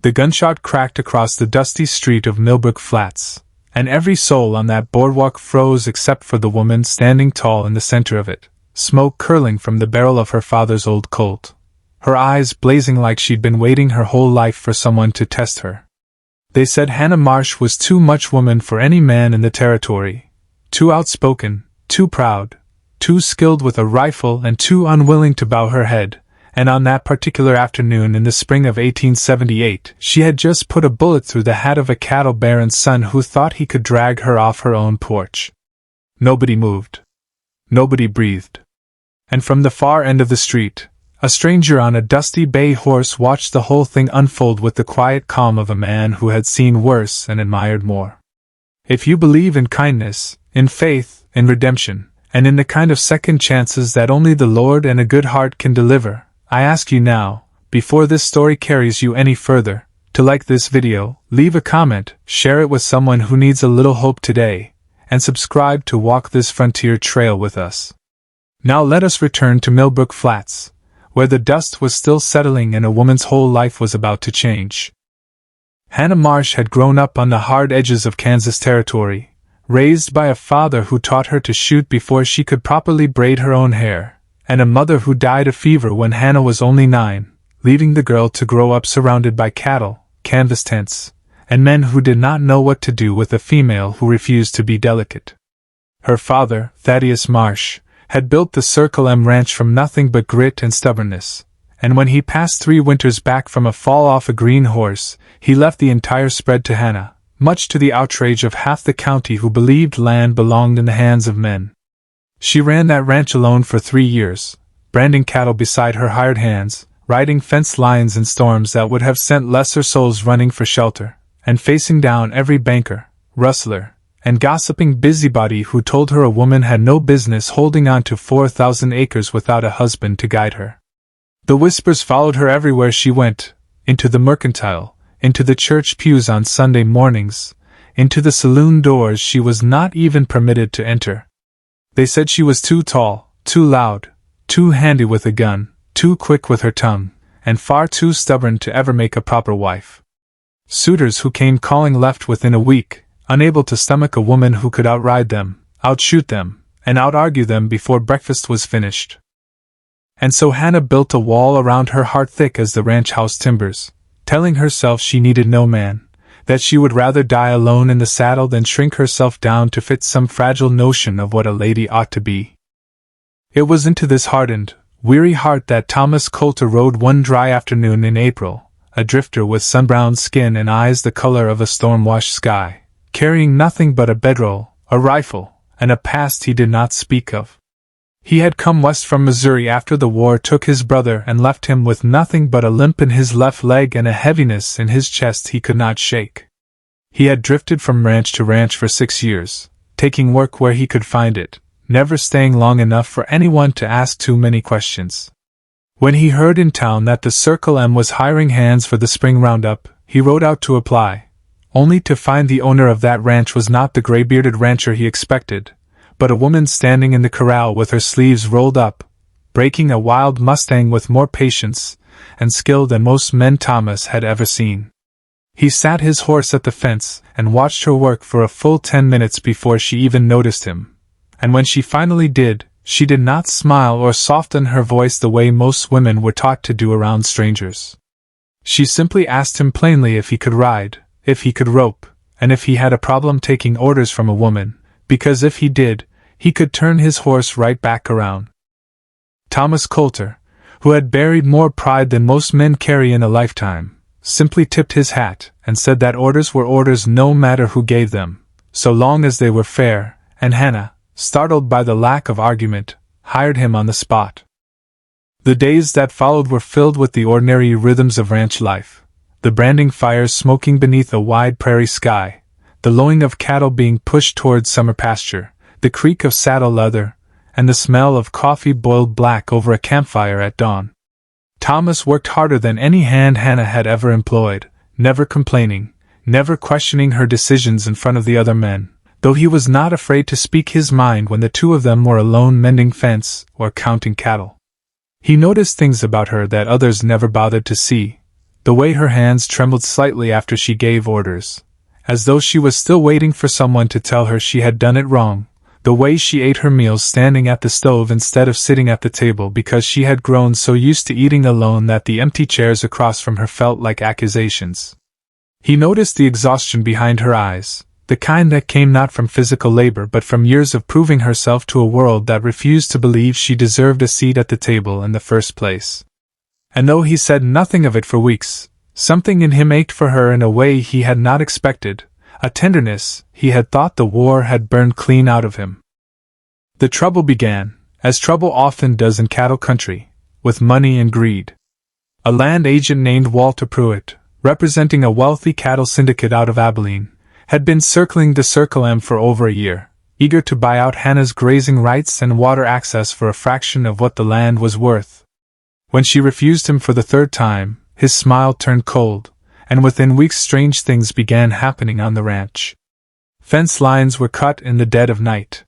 The gunshot cracked across the dusty street of Millbrook Flats, and every soul on that boardwalk froze except for the woman standing tall in the center of it, smoke curling from the barrel of her father's old Colt, her eyes blazing like she'd been waiting her whole life for someone to test her. They said Hannah Marsh was too much woman for any man in the territory, too outspoken, too proud, too skilled with a rifle and too unwilling to bow her head, and on that particular afternoon in the spring of 1878 she had just put a bullet through the hat of a cattle baron's son who thought he could drag her off her own porch. Nobody moved. Nobody breathed. And from the far end of the street, a stranger on a dusty bay horse watched the whole thing unfold with the quiet calm of a man who had seen worse and admired more. If you believe in kindness, in faith, in redemption, and in the kind of second chances that only the Lord and a good heart can deliver, I ask you now, before this story carries you any further, to like this video, leave a comment, share it with someone who needs a little hope today, and subscribe to walk this frontier trail with us. Now let us return to Millbrook Flats, where the dust was still settling and a woman's whole life was about to change. Hannah Marsh had grown up on the hard edges of Kansas territory, raised by a father who taught her to shoot before she could properly braid her own hair, and a mother who died of fever when Hannah was only 9, leaving the girl to grow up surrounded by cattle, canvas tents, and men who did not know what to do with a female who refused to be delicate. Her father, Thaddeus Marsh, had built the Circle M ranch from nothing but grit and stubbornness, and when he passed 3 winters back from a fall off a green horse, he left the entire spread to Hannah, much to the outrage of half the county who believed land belonged in the hands of men. She ran that ranch alone for 3 years, branding cattle beside her hired hands, riding fence lines in storms that would have sent lesser souls running for shelter, and facing down every banker, rustler, and gossiping busybody who told her a woman had no business holding on to 4,000 acres without a husband to guide her. The whispers followed her everywhere she went, into the mercantile, into the church pews on Sunday mornings, into the saloon doors she was not even permitted to enter. They said she was too tall, too loud, too handy with a gun, too quick with her tongue, and far too stubborn to ever make a proper wife. Suitors who came calling left within a week, unable to stomach a woman who could outride them, outshoot them, and outargue them before breakfast was finished. And so Hannah built a wall around her heart thick as the ranch house timbers, telling herself she needed no man, that she would rather die alone in the saddle than shrink herself down to fit some fragile notion of what a lady ought to be. It was into this hardened, weary heart that Thomas Coulter rode one dry afternoon in April, a drifter with sun-browned skin and eyes the color of a storm-washed sky, carrying nothing but a bedroll, a rifle, and a past he did not speak of. He had come west from Missouri after the war took his brother and left him with nothing but a limp in his left leg and a heaviness in his chest he could not shake. He had drifted from ranch to ranch for 6 years, taking work where he could find it, never staying long enough for anyone to ask too many questions. When he heard in town that the Circle M was hiring hands for the spring roundup, he rode out to apply, only to find the owner of that ranch was not the gray-bearded rancher he expected, but a woman standing in the corral with her sleeves rolled up, breaking a wild mustang with more patience and skill than most men Thomas had ever seen. He sat his horse at the fence and watched her work for a full 10 minutes before she even noticed him, and when she finally did, she did not smile or soften her voice the way most women were taught to do around strangers. She simply asked him plainly if he could ride, if he could rope, and if he had a problem taking orders from a woman, because if he did, he could turn his horse right back around. Thomas Coulter, who had buried more pride than most men carry in a lifetime, simply tipped his hat and said that orders were orders no matter who gave them, so long as they were fair, and Hannah, startled by the lack of argument, hired him on the spot. The days that followed were filled with the ordinary rhythms of ranch life, the branding fires smoking beneath a wide prairie sky, the lowing of cattle being pushed toward summer pasture, the creak of saddle leather, and the smell of coffee boiled black over a campfire at dawn. Thomas worked harder than any hand Hannah had ever employed, never complaining, never questioning her decisions in front of the other men, though he was not afraid to speak his mind when the two of them were alone mending fence or counting cattle. He noticed things about her that others never bothered to see, the way her hands trembled slightly after she gave orders, as though she was still waiting for someone to tell her she had done it wrong, the way she ate her meals standing at the stove instead of sitting at the table because she had grown so used to eating alone that the empty chairs across from her felt like accusations. He noticed the exhaustion behind her eyes, the kind that came not from physical labor but from years of proving herself to a world that refused to believe she deserved a seat at the table in the first place. And though he said nothing of it for weeks, something in him ached for her in a way he had not expected, a tenderness he had thought the war had burned clean out of him. The trouble began, as trouble often does in cattle country, with money and greed. A land agent named Walter Pruitt, representing a wealthy cattle syndicate out of Abilene, had been circling the Circle M for over a year, eager to buy out Hannah's grazing rights and water access for a fraction of what the land was worth. When she refused him for the third time, his smile turned cold, and within weeks strange things began happening on the ranch. Fence lines were cut in the dead of night.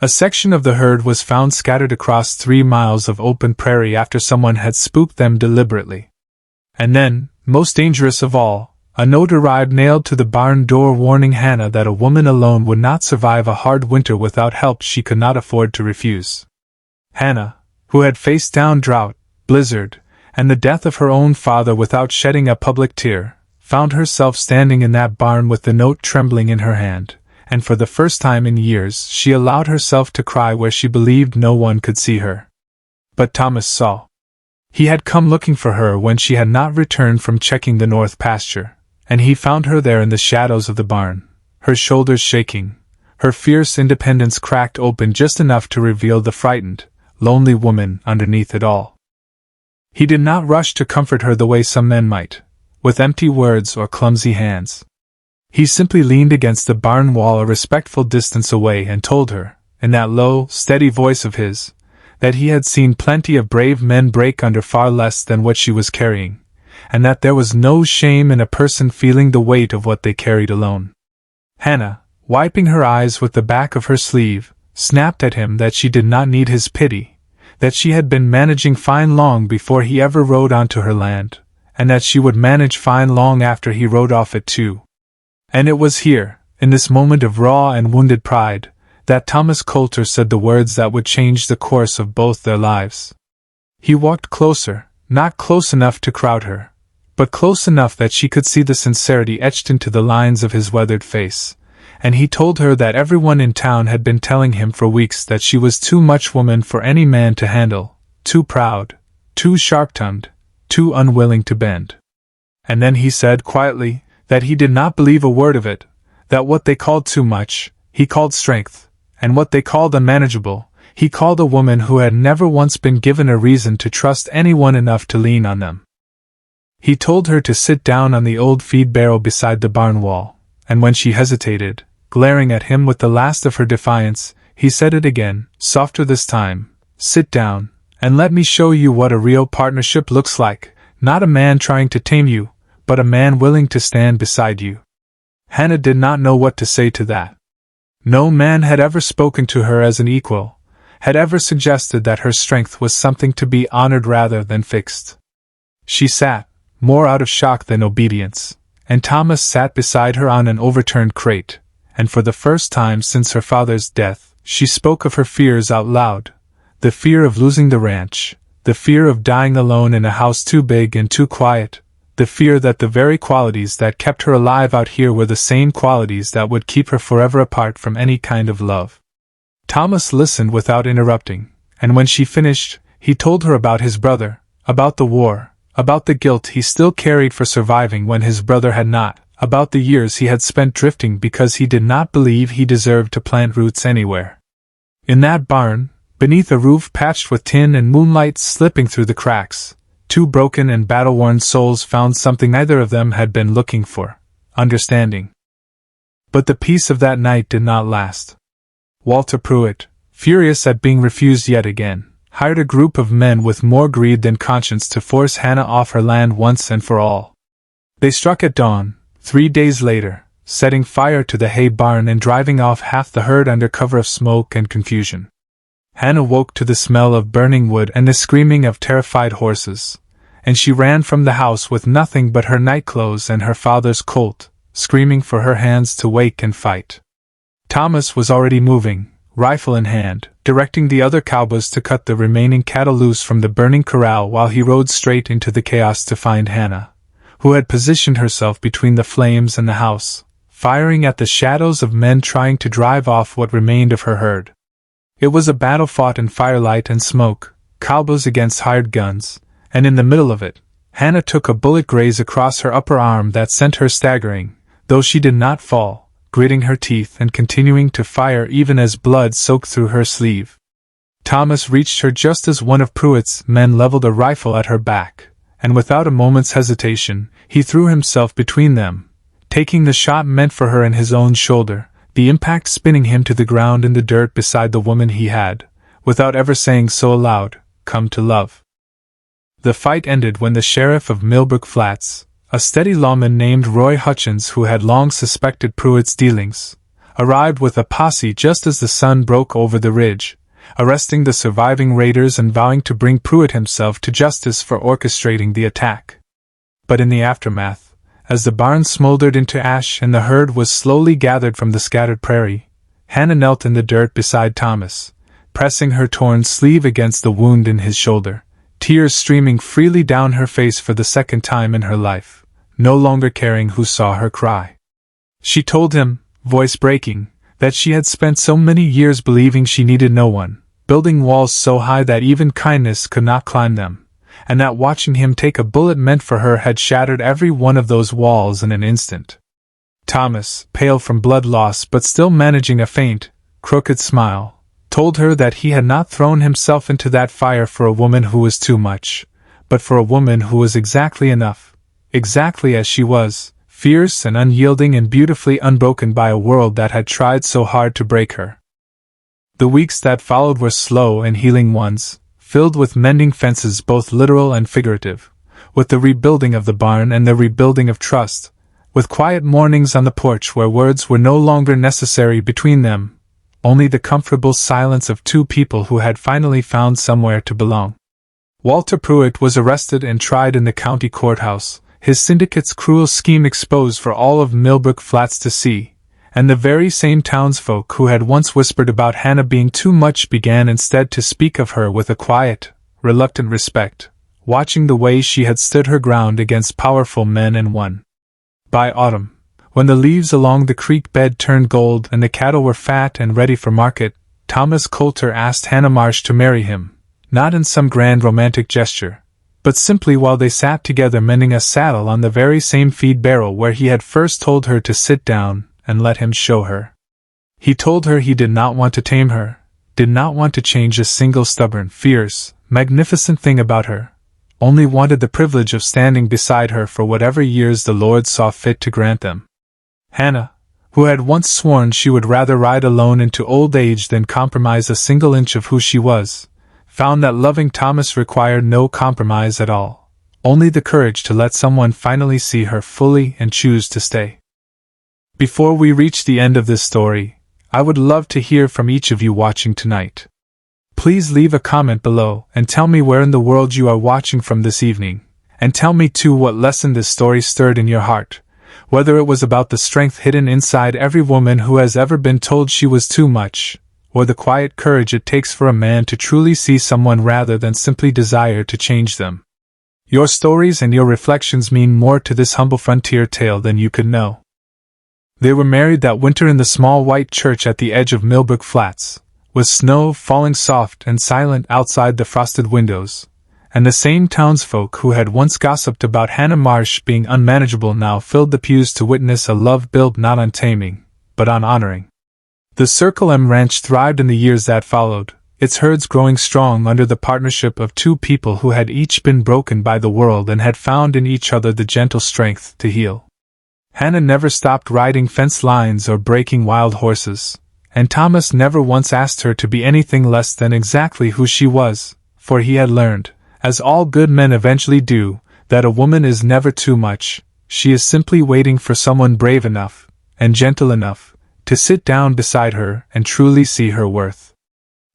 A section of the herd was found scattered across 3 miles of open prairie after someone had spooked them deliberately. And then, most dangerous of all, a note arrived nailed to the barn door warning Hannah that a woman alone would not survive a hard winter without help she could not afford to refuse. Hannah, who had faced down drought, blizzard, and the death of her own father without shedding a public tear, found herself standing in that barn with the note trembling in her hand, and for the first time in years she allowed herself to cry where she believed no one could see her. But Thomas saw. He had come looking for her when she had not returned from checking the north pasture, and he found her there in the shadows of the barn, her shoulders shaking, her fierce independence cracked open just enough to reveal the frightened, lonely woman underneath it all. He did not rush to comfort her the way some men might, with empty words or clumsy hands. He simply leaned against the barn wall a respectful distance away and told her, in that low, steady voice of his, that he had seen plenty of brave men break under far less than what she was carrying, and that there was no shame in a person feeling the weight of what they carried alone. Hannah, wiping her eyes with the back of her sleeve, snapped at him that she did not need his pity, that she had been managing fine long before he ever rode onto her land, and that she would manage fine long after he rode off it too. And it was here, in this moment of raw and wounded pride, that Thomas Coulter said the words that would change the course of both their lives. He walked closer, not close enough to crowd her, but close enough that she could see the sincerity etched into the lines of his weathered face, and he told her that everyone in town had been telling him for weeks that she was too much woman for any man to handle, too proud, too sharp-tongued, too unwilling to bend. And then he said quietly that he did not believe a word of it, that what they called too much, he called strength, and what they called unmanageable, he called a woman who had never once been given a reason to trust anyone enough to lean on them. He told her to sit down on the old feed barrel beside the barn wall, and when she hesitated, glaring at him with the last of her defiance, he said it again, softer this time, "Sit down, and let me show you what a real partnership looks like, not a man trying to tame you, but a man willing to stand beside you." Hannah did not know what to say to that. No man had ever spoken to her as an equal, had ever suggested that her strength was something to be honored rather than fixed. She sat, more out of shock than obedience, and Thomas sat beside her on an overturned crate, and for the first time since her father's death, she spoke of her fears out loud, the fear of losing the ranch, the fear of dying alone in a house too big and too quiet, the fear that the very qualities that kept her alive out here were the same qualities that would keep her forever apart from any kind of love. Thomas listened without interrupting, and when she finished, he told her about his brother, about the war, about the guilt he still carried for surviving when his brother had not, about the years he had spent drifting because he did not believe he deserved to plant roots anywhere. In that barn, beneath a roof patched with tin and moonlight slipping through the cracks, 2 broken and battle-worn souls found something neither of them had been looking for: understanding. But the peace of that night did not last. Walter Pruitt, furious at being refused yet again, hired a group of men with more greed than conscience to force Hannah off her land once and for all. They struck at dawn, 3 days later, setting fire to the hay barn and driving off half the herd under cover of smoke and confusion. Hannah woke to the smell of burning wood and the screaming of terrified horses, and she ran from the house with nothing but her nightclothes and her father's colt, screaming for her hands to wake and fight. Thomas was already moving, rifle in hand, directing the other cowboys to cut the remaining cattle loose from the burning corral while he rode straight into the chaos to find Hannah, who had positioned herself between the flames and the house, firing at the shadows of men trying to drive off what remained of her herd. It was a battle fought in firelight and smoke, cowboys against hired guns, and in the middle of it, Hannah took a bullet graze across her upper arm that sent her staggering, though she did not fall, gritting her teeth and continuing to fire even as blood soaked through her sleeve. Thomas reached her just as one of Pruitt's men leveled a rifle at her back, and without a moment's hesitation, he threw himself between them, taking the shot meant for her in his own shoulder, the impact spinning him to the ground in the dirt beside the woman he had, without ever saying so aloud, come to love. The fight ended when the sheriff of Millbrook Flats, a steady lawman named Roy Hutchins who had long suspected Pruitt's dealings, arrived with a posse just as the sun broke over the ridge, arresting the surviving raiders and vowing to bring Pruitt himself to justice for orchestrating the attack. But in the aftermath, as the barn smoldered into ash and the herd was slowly gathered from the scattered prairie, Hannah knelt in the dirt beside Thomas, pressing her torn sleeve against the wound in his shoulder, tears streaming freely down her face for the second time in her life, no longer caring who saw her cry. She told him, voice breaking, that she had spent so many years believing she needed no one, building walls so high that even kindness could not climb them, and that watching him take a bullet meant for her had shattered every one of those walls in an instant. Thomas, pale from blood loss but still managing a faint, crooked smile, told her that he had not thrown himself into that fire for a woman who was too much, but for a woman who was exactly enough, exactly as she was, fierce and unyielding and beautifully unbroken by a world that had tried so hard to break her. The weeks that followed were slow and healing ones, filled with mending fences both literal and figurative, with the rebuilding of the barn and the rebuilding of trust, with quiet mornings on the porch where words were no longer necessary between them, only the comfortable silence of two people who had finally found somewhere to belong. Walter Pruitt was arrested and tried in the county courthouse, his syndicate's cruel scheme exposed for all of Millbrook Flats to see, and the very same townsfolk who had once whispered about Hannah being too much began instead to speak of her with a quiet, reluctant respect, watching the way she had stood her ground against powerful men and won. By autumn, when the leaves along the creek bed turned gold and the cattle were fat and ready for market, Thomas Coulter asked Hannah Marsh to marry him, not in some grand romantic gesture, but simply while they sat together mending a saddle on the very same feed barrel where he had first told her to sit down and let him show her. He told her he did not want to tame her, did not want to change a single stubborn, fierce, magnificent thing about her, only wanted the privilege of standing beside her for whatever years the Lord saw fit to grant them. Hannah, who had once sworn she would rather ride alone into old age than compromise a single inch of who she was, found that loving Thomas required no compromise at all, only the courage to let someone finally see her fully and choose to stay. Before we reach the end of this story, I would love to hear from each of you watching tonight. Please leave a comment below and tell me where in the world you are watching from this evening, and tell me too what lesson this story stirred in your heart, whether it was about the strength hidden inside every woman who has ever been told she was too much, or the quiet courage it takes for a man to truly see someone rather than simply desire to change them. Your stories and your reflections mean more to this humble frontier tale than you could know. They were married that winter in the small white church at the edge of Millbrook Flats, with snow falling soft and silent outside the frosted windows, and the same townsfolk who had once gossiped about Hannah Marsh being unmanageable now filled the pews to witness a love built not on taming, but on honoring. The Circle M Ranch thrived in the years that followed, its herds growing strong under the partnership of two people who had each been broken by the world and had found in each other the gentle strength to heal. Hannah never stopped riding fence lines or breaking wild horses, and Thomas never once asked her to be anything less than exactly who she was, for he had learned, as all good men eventually do, that a woman is never too much, she is simply waiting for someone brave enough, and gentle enough, to sit down beside her and truly see her worth.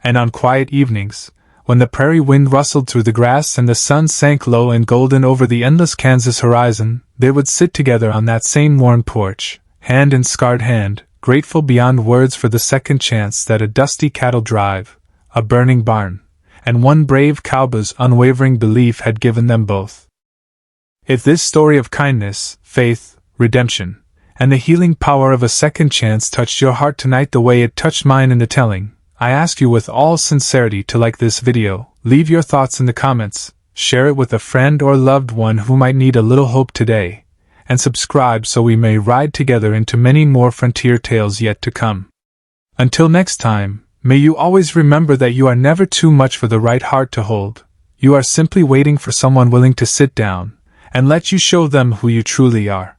And on quiet evenings, when the prairie wind rustled through the grass and the sun sank low and golden over the endless Kansas horizon, they would sit together on that same worn porch, hand in scarred hand, grateful beyond words for the second chance that a dusty cattle drive, a burning barn, and one brave cowboy's unwavering belief had given them both. If this story of kindness, faith, redemption, and the healing power of a second chance touched your heart tonight the way it touched mine in the telling, I ask you with all sincerity to like this video, leave your thoughts in the comments, share it with a friend or loved one who might need a little hope today, and subscribe so we may ride together into many more frontier tales yet to come. Until next time, may you always remember that you are never too much for the right heart to hold. You are simply waiting for someone willing to sit down and let you show them who you truly are.